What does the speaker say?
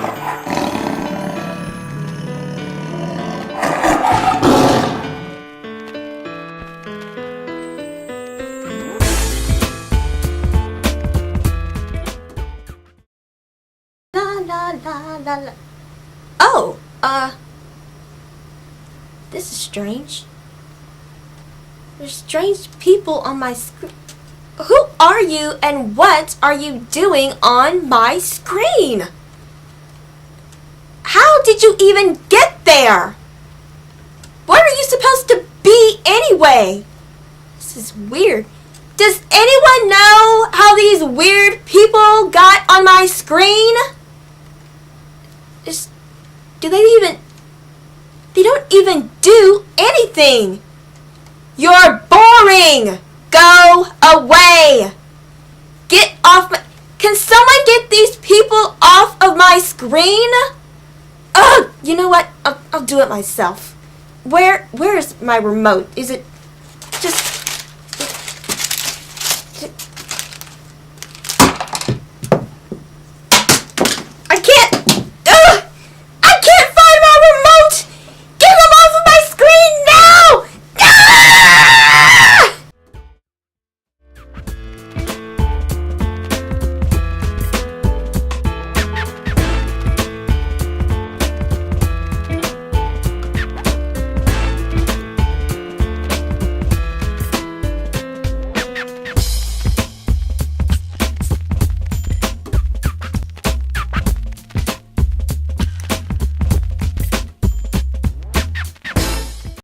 La. Oh, this is strange. There's strange people on my screen. Who are you and what are you doing on my screen? How did you even get there? Where are you supposed to be anyway? This is weird. Does anyone know how these weird people got on my screen? They don't even do anything. You're boring. Go away. Get off my... Can someone get these people off of my screen? Ugh, you know what? I'll do it myself. Where's my remote? Is it